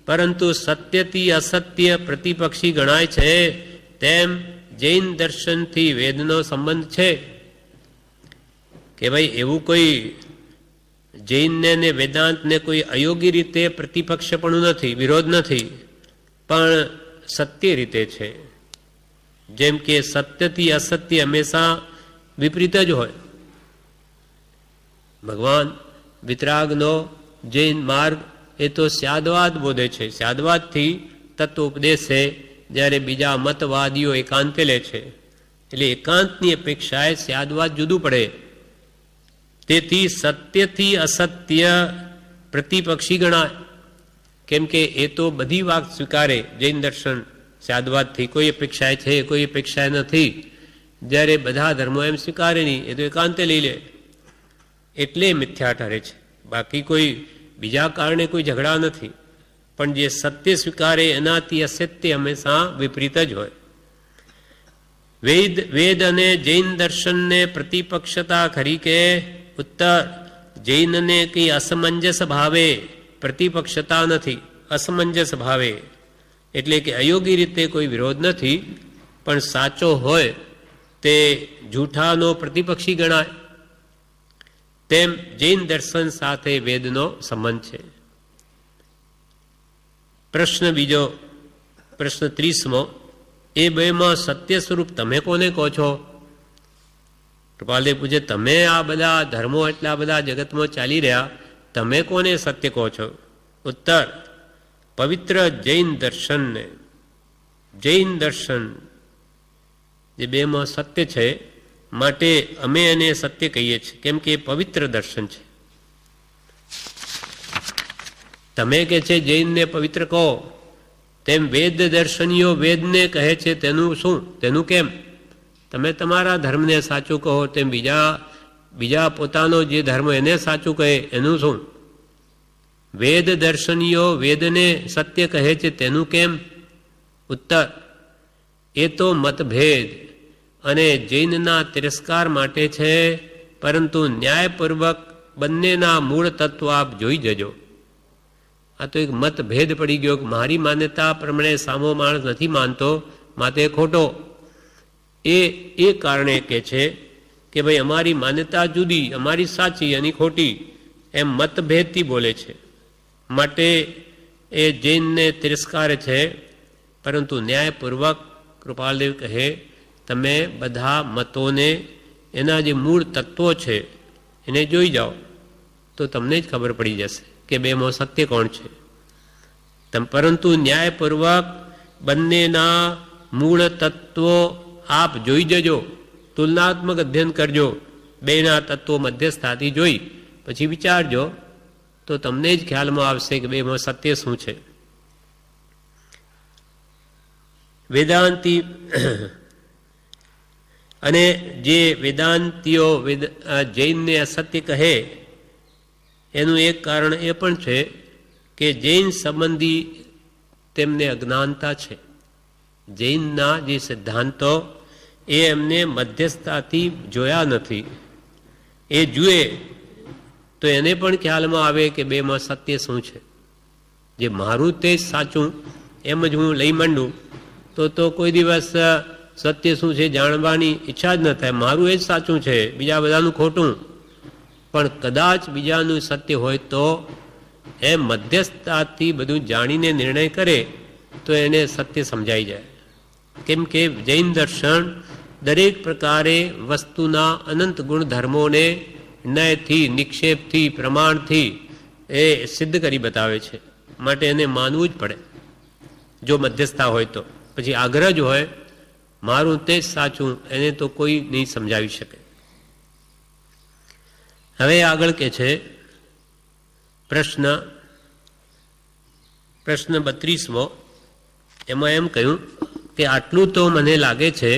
પરંતુ સત્યથી અસત્ય પ્રતિપક્ષી ગણાય છે, તેમ જૈન દર્શનથી વેદનો સંબંધ છે. કે ભાઈ એવું કોઈ જૈનને ને વેદાંતને કોઈ અયોગ્ય રીતે પ્રતિપક્ષપણું નથી, વિરોધ નથી, પણ સત્ય રીતે છે. જેમ કે સત્યથી અસત્ય હંમેશા વિપરીત જ હોય. ભગવાન વિતરાગનો જૈન માર્ગ એ તો સ્યાદવાદ બોધે છે. સ્યાદવાદથી તત્વ ઉપદેશ છે, જ્યારે બીજા મતવાદીઓ એકાંતે લે છે. એટલે એકાંતની અપેક્ષાએ સ્યાદવાદ જુદું પડે. તેથી સત્યથી અસત્ય પ્રતિપક્ષી ગણાય. કેમ કે એ તો બધી વાત સ્વીકારે જૈન દર્શન સ્યાદવાદથી. કોઈ અપેક્ષાએ છે, કોઈ અપેક્ષાએ નથી. જ્યારે બધા ધર્મો એમ સ્વીકારે નહીં, એ તો એકાંતે લઈ લે, એટલે મિથ્યા ઠરે છે. બાકી કોઈ બીજા કારણે કોઈ ઝઘડા નથી. પણ જે સત્ય સ્વીકારે એનાથી અસત્ય હંમેશા વિપરીત જ હોય. વેદ અને જૈન દર્શનને પ્રતિપક્ષતા ખરી કે? ઉત્તર, જૈનને કઈ અસમંજસ ભાવે પ્રતિપક્ષતા નથી, અસમંજસ ભાવે એટલે કે અયોગ્ય રીતે કોઈ વિરોધ નથી, પણ સાચો હોય તે જૂઠાનો પ્રતિપક્ષી ગણાય. તેમ જૈન દર્શન સાથે વેદનો સંબંધ છે. પ્રશ્ન બીજો, પ્રશ્ન 30મો, એ બેમાં સત્ય સ્વરૂપ તમે કોને કહો છો? કૃપાલદેવ પૂછે, તમે આ બધા ધર્મો એટલા બધા જગતમાં ચાલી રહ્યા, તમે કોને સત્ય કહો છો? ઉત્તર, પવિત્ર જૈન દર્શનને. જૈન દર્શન જે બેમાં સત્ય છે, માટે અમે એને સત્ય કહીએ છીએ, કેમ કે એ પવિત્ર દર્શન છે. તમે કે છે જૈનને પવિત્ર કહો, તેમ વેદ દર્શનીઓ વેદને કહે છે, તેનું શું? તેનું કેમ? તમે તમારા ધર્મને સાચું કહો, તેમ બીજા પોતાનો જે ધર્મ એને સાચું કહે, એનું શું? વેદ દર્શનીઓ વેદને સત્ય કહે છે, તેનું કેમ? ઉત્તર, એ તો મતભેદ અને જૈનના તિરસ્કાર માટે છે, પરંતુ ન્યાયપૂર્વક બંનેના મૂળ તત્વ આપ જોઈ જજો. આ તો એક મતભેદ પડી ગયો. મારી માન્યતા પ્રમાણે સામો માણસ નથી માનતો, માટે ખોટો. એ કારણે કે છે કે ભાઈ અમારી માન્યતા જુદી, અમારી સાચી, એની ખોટી, એમ મતભેદથી બોલે છે. માટે એ જૈનને તિરસ્કાર છે, પરંતુ ન્યાયપૂર્વક કૃપાલદેવ કહે, તમે બધા મતોને એના જે મૂળ તત્વો છે એને જોઈ જાઓ, તો તમને જ ખબર પડી જશે કે બેમાં સત્ય કોણ છે. પરંતુ ન્યાયપૂર્વક બંનેના મૂળ તત્વો આપ જોઈ જજો, તુલનાત્મક અધ્યયન કરજો, બેના તત્વો મધ્યસ્થાથી જોઈ પછી વિચારજો, તો તમને જ ખ્યાલમાં આવશે કે બેમાં સત્ય શું છે. વેદાંતી અને જે વેદાંતીઓ જૈનને અસત્ય કહે, એનું એક કારણ એ પણ છે કે જૈન સંબંધી તેમને અજ્ઞાનતા છે. જૈનના જે સિદ્ધાંતો એ એમને મધ્યસ્થતાથી જોયા નથી. એ જુએ તો એને પણ ખ્યાલમાં આવે કે બેમાં સત્ય શું છે. જે મારું તે જ સાચું એમ જ હું લઈ માંડું તો કોઈ દિવસ સત્ય શું છે જાણવાની ઈચ્છા જ ન થાય. મારું એ જ સાચું છે, બીજા બધાનું ખોટું. પણ કદાચ બીજાનું સત્ય હોય તો એ મધ્યસ્થતાથી બધું જાણીને નિર્ણય કરે તો એને સત્ય સમજાઈ જાય. કેમ કે જૈન દર્શન દરેક પ્રકારે વસ્તુના અનંત ગુણધર્મોને ન્યાયથી, નિક્ષેપથી, પ્રમાણથી એ સિદ્ધ કરી બતાવે છે. માટે એને માનવું જ પડે જો મધ્યસ્થતા હોય તો. પછી આગ્રહ જ હોય મારું તે જ સાચું, એને તો કોઈ નહીં સમજાવી શકે. હવે આગળ કે છે પ્રશ્ન 32મો, એમાં એમ કહ્યું કે આટલું તો મને લાગે છે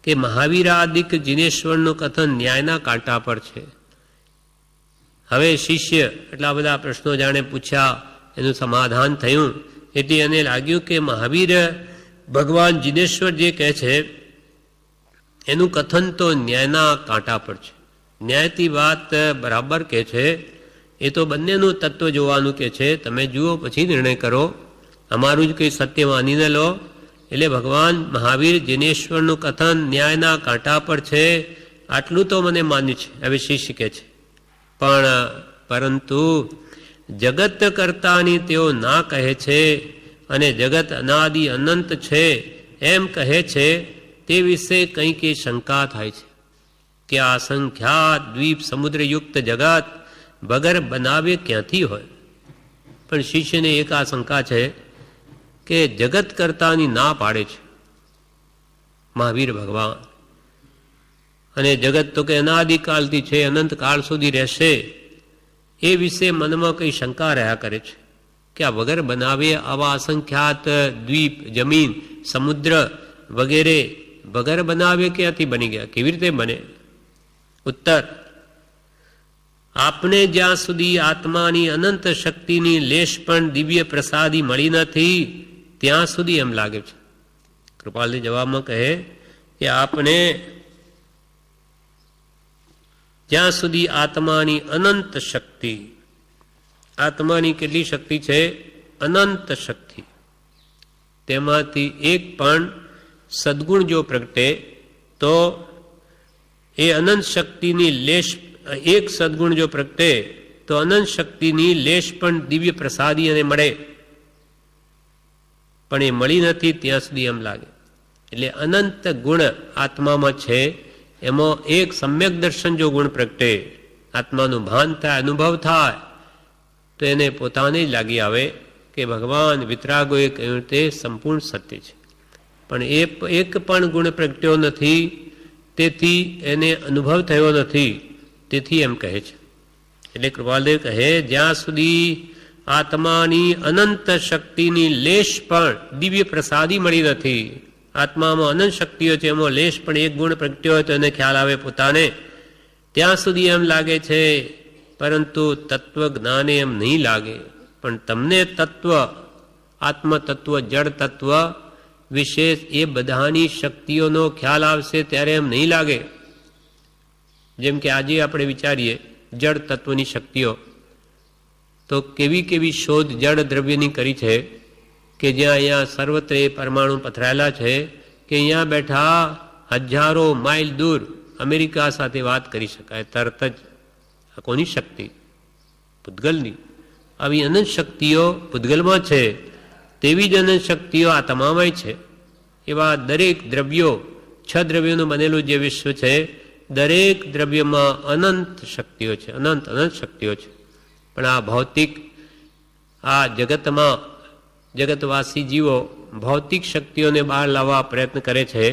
કે મહાવીરાદિક જિનેશ્વરનું કથન ન્યાયના કાંટા પર છે. હવે શિષ્ય એટલા બધા પ્રશ્નો જાણે પૂછ્યા, એનું સમાધાન થયું, એટલે એને લાગ્યું કે મહાવીર ભગવાન જિનેશ્વર જે કહે છે એનું કથન તો ન્યાયના કાંટા પર છે. ન્યાયથી વાત બરાબર કે છે, એ તો બંનેનું તત્વ જોવાનું કે છે. તમે જુઓ પછી નિર્ણય કરો, અમારું જ કંઈ સત્ય માનીને લો. એટલે ભગવાન મહાવીર જિનેશ્વરનું કથન ન્યાયના કાંટા પર છે, આટલું તો મને માન્યું છે. હવે શિષ્ય કહે છે પરંતુ જગત કરતાની તેઓ ના કહે છે અને જગત અનાદિ અનંત છે એમ કહે છે, તે વિશે કંઈક શંકા થાય છે કે આ અસંખ્યાત દ્વીપ સમુદ્રયુક્ત જગત વગર બનાવે ક્યાંથી હોય. પણ શિષ્યને એક આ શંકા છે કે જગત કરતાની ના પાડે છે મહાવીર ભગવાન, અને જગત તો કે અનાદિકાલથી છે, અનંત કાળ સુધી રહેશે. એ વિશે મનમાં કંઈ શંકા રહ્યા કરે છે કે આ વગર બનાવે આવા અસંખ્યાત દ્વીપ, જમીન, સમુદ્ર વગેરે વગર બનાવે ક્યાંથી બની ગયા, કેવી રીતે બને? ઉત્તર, આપને જ્યાં સુધી આત્માની અનંત શક્તિની લેશ પણ દિવ્ય પ્રસાદી મળી નથી ત્યાં સુધી એમ લાગે છે. કૃપાલજી જવાબમાં કહે કે આપને જ્યાં સુધી આત્માની અનંત શક્તિ, આત્માની કેટલી શક્તિ છે? અનંત શક્તિ. તેમાંથી એક પણ સદગુણ જો પ્રગટે તો એ અનંત શક્તિની લેશ, એક સદગુણ જો પ્રગટે તો અનંત શક્તિની લેશ પણ દિવ્ય પ્રસાદી અને મળે, પણ એ મળી નથી ત્યાં સુધી એમ લાગે. એટલે અનંત ગુણ આત્મામાં છે, એમાં એક સમ્યક દર્શન જો ગુણ પ્રગટે, આત્માનું ભાન થાય, અનુભવ થાય, તો એને પોતાને જ લાગી આવે કે ભગવાન વિતરાગોએ કહ્યું તે સંપૂર્ણ સત્ય છે. પણ એ એક પણ ગુણ પ્રગટ્યો નથી, તેથી એને અનુભવ થયો નથી, તેથી એમ કહે છે. એટલે કૃપાલદેવ કહે જ્યાં સુધી આત્માની અનંત શક્તિની લેશ પણ દિવ્ય પ્રસાદી મળી નથી, આત્મામાં અનંત શક્તિઓ છે, એમાં લેશ પણ એક ગુણ પ્રગટ્યો હોય તો એને ખ્યાલ આવે પોતાને, ત્યાં સુધી એમ લાગે છે. પરંતુ તત્વ જ્ઞાને એમ નહીં લાગે. પણ તમને તત્વ, આત્મતત્વ, જળ તત્વ વિશેષ એ બધાની શક્તિઓનો ખ્યાલ આવશે ત્યારે એમ નહીં લાગે. જેમ કે આજે આપણે વિચારીએ જળ તત્વની શક્તિઓ, તો કેવી કેવી શોધ જળ દ્રવ્યની કરી છે કે જ્યાં અહીંયા સર્વત્ર એ પરમાણુ પથરાયેલા છે કે અહીંયા બેઠા હજારો માઇલ દૂર અમેરિકા સાથે વાત કરી શકાય તરત જ. આ કોની શક્તિ? પૂતગલની. આવી અનંત શક્તિઓ પૂતગલમાં છે, તેવી જ અનંત શક્તિઓ આ તમામય છે. એવા દરેક દ્રવ્યો, 6 દ્રવ્યોનું બનેલું જે વિશ્વ છે, દરેક દ્રવ્યમાં અનંત શક્તિઓ છે, અનંત અનંત શક્તિઓ છે. પણ આ ભૌતિક, આ જગતમાં જગતવાસી જીવો ભૌતિક શક્તિઓને બહાર લાવવા પ્રયત્ન કરે છે.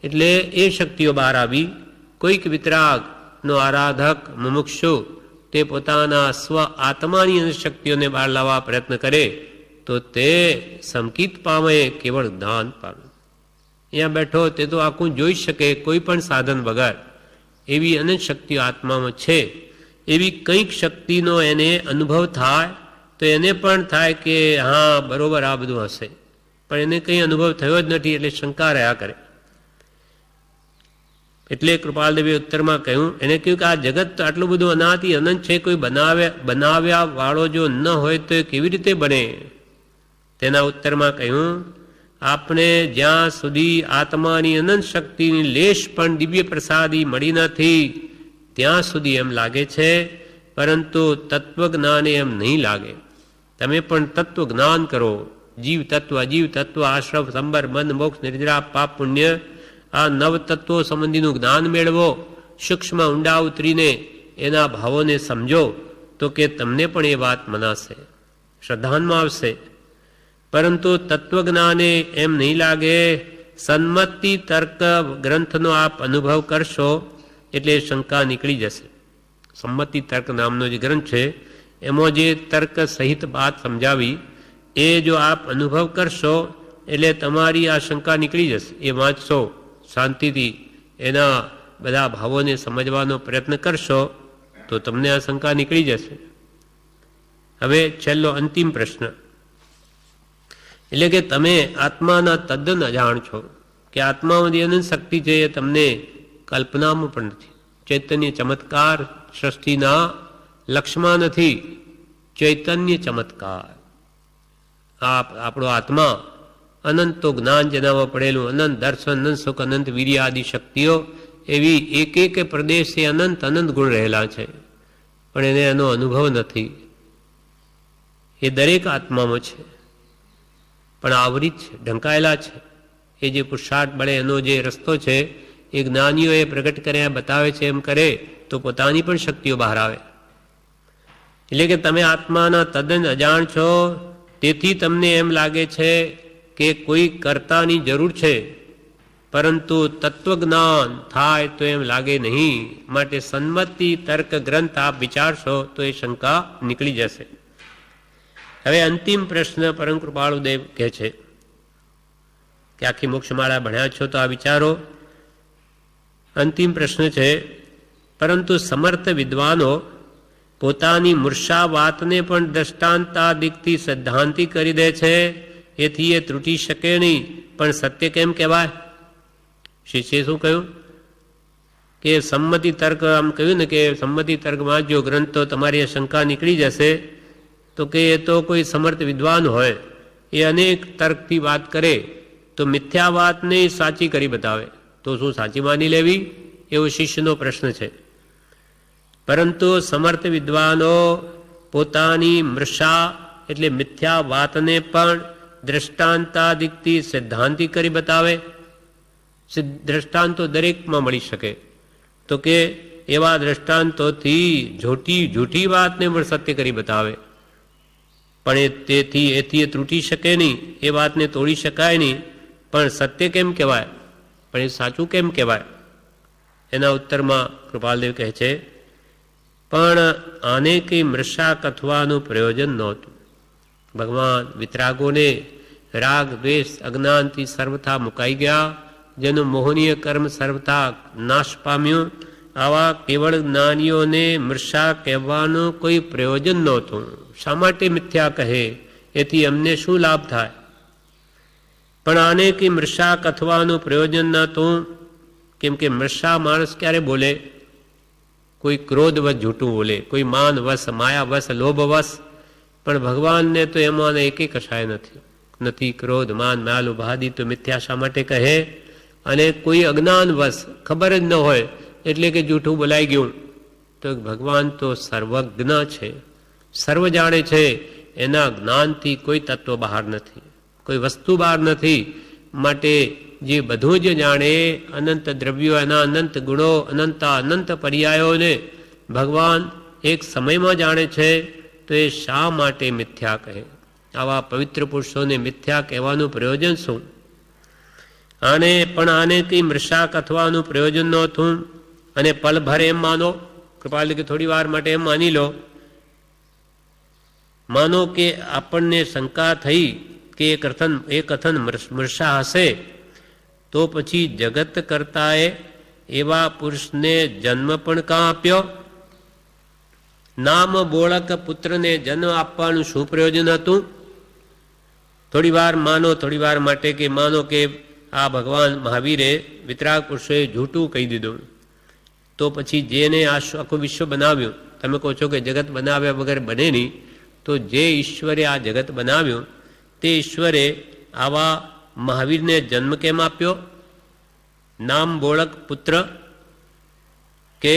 એટલે એ શક્તિઓ બહાર આવી, કોઈક વિતરાગનો આરાધક મુમુક્ષુ તે પોતાના સ્વ આત્માની શક્તિઓને બહાર લાવવા પ્રયત્ન કરે તો તે સંકિત પામે, કેવળ જ્ઞાન પામે. અહીંયા બેઠો તે તો આખું જોઈ શકે કોઈ પણ સાધન વગર. એવી અનંત શક્તિઓ આત્મામાં છે. એવી કંઈક શક્તિનો એને અનુભવ થાય તો એને પણ થાય કે હા બરોબર આ બધું હશે, પણ એને કંઈ અનુભવ થયો જ નથી, એટલે શંકા રહ્યા કરે. એટલે કૃપાલદેવે ઉત્તરમાં કહ્યું, એને કહ્યું કે આ જગત તો આટલું બધું અનાદિ અનંત છે, કોઈ બનાવ્યા વાળો જો ન હોય તો એ કેવી રીતે બને? તેના ઉત્તરમાં કહ્યું, આપણે જ્યાં સુધી આત્માની અનંત શક્તિની લેશ પણ દિવ્ય પ્રસાદી મળી નથી ત્યાં સુધી એમ લાગે છે, પરંતુ તત્વજ્ઞાને એમ નહીં લાગે. તમે પણ તત્વ જ્ઞાન કરો. જીવ તત્વ, અજીવ તત્વ, આશ્રવ, સંબર, બંધ, મોક્ષ, નિર્જરા, પાપ, પુણ્ય, આ નવ તત્વો સંબંધીનું જ્ઞાન મેળવો. સૂક્ષ્મ ઊંડા ઉતરીને એના ભાવોને સમજો તો કે તમને પણ એ વાત મનાશે, શ્રદ્ધાનમાં આવશે. પરંતુ તત્વજ્ઞાને એમ નહીં લાગે. સન્મતિ તર્ક ગ્રંથનો આપ અનુભવ કરશો એટલે શંકા નીકળી જશે. સંમતિ તર્ક નામનો જે ગ્રંથ છે એમાં જે તર્ક સહિત વાત સમજાવી, એ જો આપ અનુભવ કરશો એટલે તમારી આ શંકા નીકળી જશે. એ વાંચશો, શાંતિથી એના બધા ભાવોને સમજવાનો પ્રયત્ન કરશો તો તમને આ શંકા નીકળી જશે. હવે છેલ્લો અંતિમ પ્રશ્ન, એટલે કે તમે આત્માના તદ્દન અજાણ છો, કે આત્મામાં જે અનંત શક્તિ છે એ તમને કલ્પનામાં પણ નથી. ચૈતન્ય ચમત્કાર સૃષ્ટિના લક્ષ્યમાં નથી, ચૈતન્ય ચમત્કાર. આપણો આત્મા અનંતો જ્ઞાન જેનામાં પડેલું, અનંત દર્શન, અનંત સુખ, અનંત વીર્ય આદિ શક્તિઓ, એવી એક એક પ્રદેશે અનંત અનંત ગુણ રહેલા છે, પણ એને એનો અનુભવ નથી. એ દરેક આત્મામાં છે, પણ આવરિત છે, ઢંકાયેલા છે. એ જે પુરુષાર્થ બળે એનો જે રસ્તો છે એ જ્ઞાનીઓ એ પ્રગટ કર્યા બતાવે છે, એમ કરે તો પોતાની પણ શક્તિઓ બહાર આવે. એટલે કે તમે આત્માના તદ્દન અજાણ છો, તેથી તમને એમ લાગે છે કે કોઈ કર્તાની જરૂર છે, પરંતુ તત્વજ્ઞાન થાય તો એમ લાગે નહીં. માટે સન્મતિ તર્ક ગ્રંથ આપ વિચારશો તો એ શંકા નીકળી જશે. હવે અંતિમ પ્રશ્ન પરમ કૃપાળુદેવ કહે છે કે આખી મોક્ષમાળા ભણ્યા છો તો આ વિચારો અંતિમ પ્રશ્ન છે, પરંતુ સમર્થ વિદ્વાનો પોતાની મૂર્છા વાતને પણ દ્રષ્ટાંતાદિકથી સિદ્ધાંતિ કરી દે છે, એથી એ ત્રુટી શકે નહીં, પણ સત્ય કેમ કહેવાય? શિષ્યે શું કહ્યું કે સંમતિ તર્ક, આમ કહ્યું ને કે સંમતિ તર્ક વાંચજો ગ્રંથ તો તમારી શંકા નીકળી જશે. તો કે એ તો કોઈ સમર્થ વિદ્વાન હોય, એ અનેક તર્કથી વાત કરે તો મિથ્યા વાતને સાચી કરી બતાવે, તો શું સાચી માની લેવી? એવો શિષ્યનો પ્રશ્ન છે. પરંતુ સમર્થ વિદ્વાનો પોતાની મૃષા એટલે મિથ્યા વાતને પણ દ્રષ્ટાંતાદિકથી સિદ્ધાંતિ કરી બતાવે. દ્રષ્ટાંતો દરેકમાં મળી શકે, તો કે એવા દ્રષ્ટાંતોથી જૂઠી વાતને પણ સત્ય કરી બતાવે. પણ એથી એ ત્રુટી શકે નહીં, એ વાતને તોડી શકાય નહીં, પણ સત્ય કેમ કહેવાય? પણ એ સાચું કેમ કહેવાય? એના ઉત્તરમાં કૃપાલદેવ કહે છે, પણ આને કંઈ મૃષા કથવાનું પ્રયોજન નહોતું. ભગવાન વિતરાગોને રાગ દ્વેષ અજ્ઞાનથી સર્વથા મુકાઈ ગયા, જેનું મોહનીય કર્મ સર્વથા નાશ પામ્યું. આવા કેવળ જ્ઞાનીઓને મૃષા કહેવાનું કોઈ પ્રયોજન નહોતું. શા માટે મિથ્યા કહે? એથી અમને શું લાભ થાય? પણ આને કંઈ મૃષા કથવાનું પ્રયોજન નહોતું, કેમ કે મૃષા માણસ ક્યારે બોલે? કોઈ ક્રોધવશ જૂઠું બોલે, કોઈ માનવશ, માયાવશ, લોભવશ. પણ ભગવાનને તો એમાં એકે કશાય નથી. ક્રોધ, માન, માયા, લોભાદી તો મિથ્યા શા માટે કહે? અને કોઈ અજ્ઞાનવશ, ખબર જ ન હોય એટલે કે જૂઠું બોલાઈ ગયું. તો ભગવાન તો સર્વજ્ઞ છે, સર્વ જાણે છે. એના જ્ઞાનથી કોઈ તત્વ બહાર નથી, કોઈ વસ્તુ બહાર નથી. માટે જે બધું જ જાણે, અનંત દ્રવ્યો, એના અનંત ગુણો, અનંત પર્યાયોને ભગવાન એક સમયમાં જાણે છે. તો એ શા માટે મિથ્યા કહે? આવા પવિત્ર પુરુષોને મિથ્યા કહેવાનું પ્રયોજન શું? આને કંઈ મૃષા કથવાનું પ્રયોજન નહોતું. અને પલભર એમ માનો, કૃપાલ કે થોડી વાર માટે એમ માની લો, માનો કે આપણને શંકા થઈ કે એ કથન મૃષા હશે, તો પછી જગત કરતાએ એવા પુરુષને જન્મ પણ કાં આપ્યો? નામ બોળક પુત્રને જન્મ આપવાનું શું પ્રયોજન હતું? થોડી વાર માટે કે માનો કે આ ભગવાન મહાવીરે વિતરાગ પુરુષોએ જૂઠું કહી દીધું, તો પછી જેને આખું વિશ્વ બનાવ્યું, તમે કહો છો કે જગત બનાવ્યા વગર બને નહીં, તો જે ઈશ્વરે આ જગત બનાવ્યું તે ઈશ્વરે આવા મહાવીરને જન્મ કેમ આપ્યો? નામ બોળક પુત્ર, કે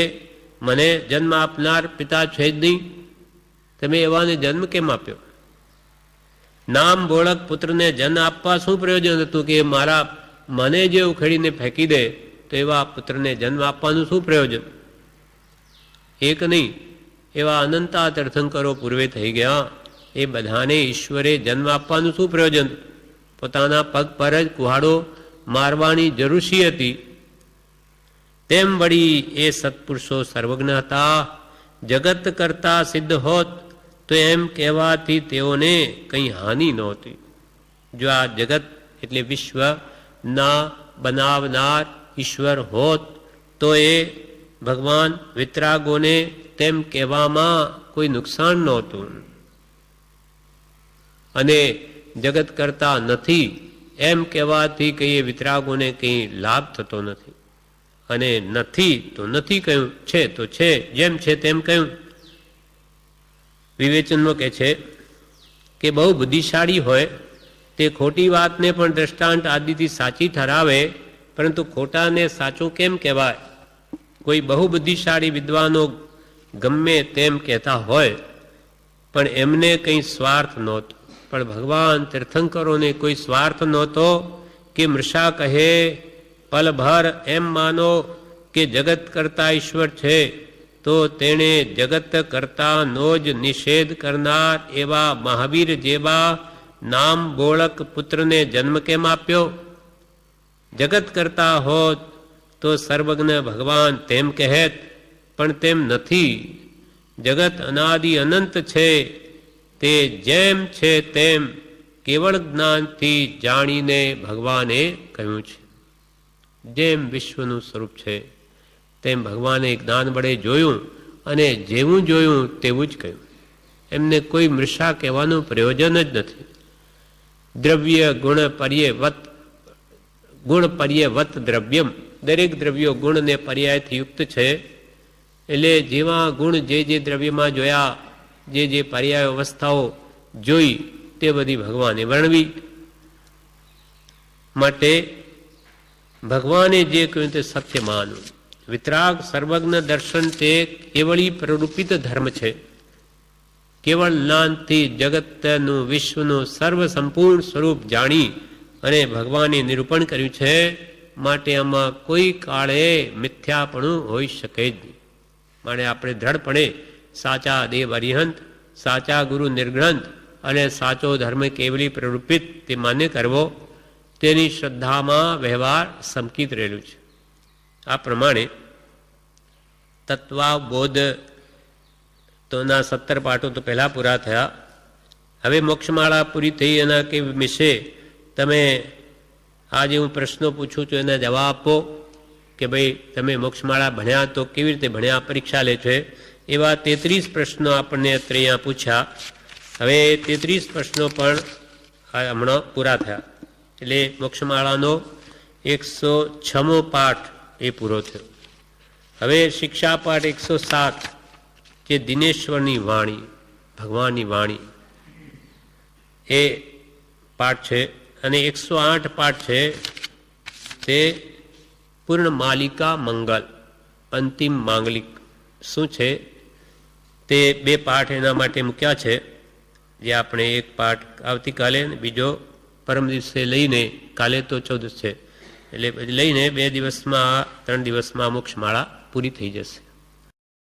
મને જન્મ આપનાર પિતા છે જ નહીં, તમે એવાને જન્મ કેમ આપ્યો? નામ બોળક પુત્રને જન્મ આપવા શું પ્રયોજન હતું? કે મને જે ઉખેડીને ફેંકી દે, તો એવા પુત્રને જન્મ આપવાનું શું પ્રયોજન? એક નહીં, એવા અનંતા તીર્થંકરો પૂર્વે થઈ ગયા. એ બધાને ઈશ્વરે જન્મ આપવાનું શું પ્રયોજન? પોતાના પગ પર જ કુહાડો મારવાની જરૂર શી હતી? તેમ વળી એ સત્પુરુષો સર્વજ્ઞ હતા. જગત કરતા સિદ્ધ હોત તો એમ કહેવાથી તેઓને કંઈ હાનિ નહોતી. જો આ જગત એટલે વિશ્વ ના બનાવનાર ઈશ્વર હોત તો એ ભગવાન વિતરાગોને તેમ કહેવામાં કોઈ નુકસાન નહોતું. અને જગત કરતા નથી એમ કહેવાથી કંઈ વિતરાગોને કંઈ લાભ થતો નથી. અને નથી તો નથી કહ્યું, છે તો છે, જેમ છે તેમ કહ્યું. વિવેચનમાં કહે છે કે બહુ બુદ્ધિશાળી હોય તે ખોટી વાતને પણ દ્રષ્ટાંત આદિથી સાચી ઠરાવે, પરંતુ ખોટાને સાચું કેમ કહેવાય? કોઈ બહુ બુદ્ધિશાળી વિદ્વાનો ગમે તેમ કહેતા હોય, પણ એમને કંઈ સ્વાર્થ નહોતો. પણ ભગવાન તીર્થંકરોને કોઈ સ્વાર્થ નહોતો કે મૃષા કહે, પલભર એમ માનો કે જગત કરતા ઈશ્વર છે, તો તેણે જગત કરતાનો જ નિષેધ કરનાર એવા મહાવીર જેવા નામ બોળક પુત્રને જન્મ કેમ આપ્યો? જગત કરતા હોત તો સર્વજ્ઞ ભગવાન તેમ કહેત, પણ તેમ નથી. જગત અનાદિ અનંત છે, તે જેમ છે તેમ કેવળ જ્ઞાનથી જાણીને ભગવાને કહ્યું છે. જેમ વિશ્વનું સ્વરૂપ છે તેમ ભગવાને જ્ઞાન વડે જોયું અને જેવું જોયું તેવું જ કહ્યું. એમને કોઈ મૃષા કહેવાનું પ્રયોજન જ નથી. દ્રવ્ય ગુણ પર્યવત દ્રવ્યમ, દરેક દ્રવ્યો ગુણ ને પર્યાયથી યુક્ત છે. એટલે જેવા ગુણ જે દ્રવ્યમાં જોયા, જે પર્યાય અવસ્થાઓ જોઈ તે બધી ભગવાને વર્ણવી. માટે ભગવાને જે કહ્યું તે સત્ય માનવું. વિતરાગ સર્વજ્ઞ દર્શન તે કેવળી પ્રરૂપિત ધર્મ છે. કેવળ જ્ઞાનથી જગતનું વિશ્વનું સર્વ સંપૂર્ણ સ્વરૂપ જાણી અને ભગવાને નિરૂપણ કર્યું છે. માટે આમાં કોઈ કાળે મિથ્યાપણું હોઈ શકે જ નહીં. માટે આપણે દ્રઢપણે સાચા દેવ અરિહંત, સાચા ગુરુ નિર્ગ્રંથ અને સાચો ધર્મ કેવલી પ્રરૂપિત તે માન્ય કરવો, તેની શ્રદ્ધામાં વ્યવહાર સમકિત રહેલું છે. આ પ્રમાણે તત્વાબોધ તોના 17 પાઠો તો પહેલાં પૂરા થયા. હવે મોક્ષમાળા પૂરી થઈ. એના કે વિશે તમે આજે હું પ્રશ્નો પૂછું છું એના જવાબ આપો કે ભાઈ તમે મોક્ષમાળા ભણ્યા તો કેવી રીતે ભણ્યા, પરીક્ષા લે છે. એવા 33 પ્રશ્નો આપણને અત્રે અહીંયા પૂછ્યા. હવે 33 પ્રશ્નો પણ હમણાં પૂરા થયા. એટલે મોક્ષમાળાનો 106મો પાઠ એ પૂરો થયો. હવે શિક્ષા પાઠ 107 જે દિનેશ્વરની વાણી, ભગવાનની વાણી, એ પાઠ છે. અને 108 પાઠ છે તે પૂર્ણ માલિકા મંગલ, અંતિમ માંગલિક શું છે તે 2 પાઠ એના માટે મૂક્યા છે. જે આપણે એક પાઠ આવતીકાલે અને બીજો પરમ દિવસે લઈને, કાલે તો 14 છે એટલે લઈને 2 દિવસમાં 3 દિવસમાં મોક્ષમાળા પૂરી થઈ જશે.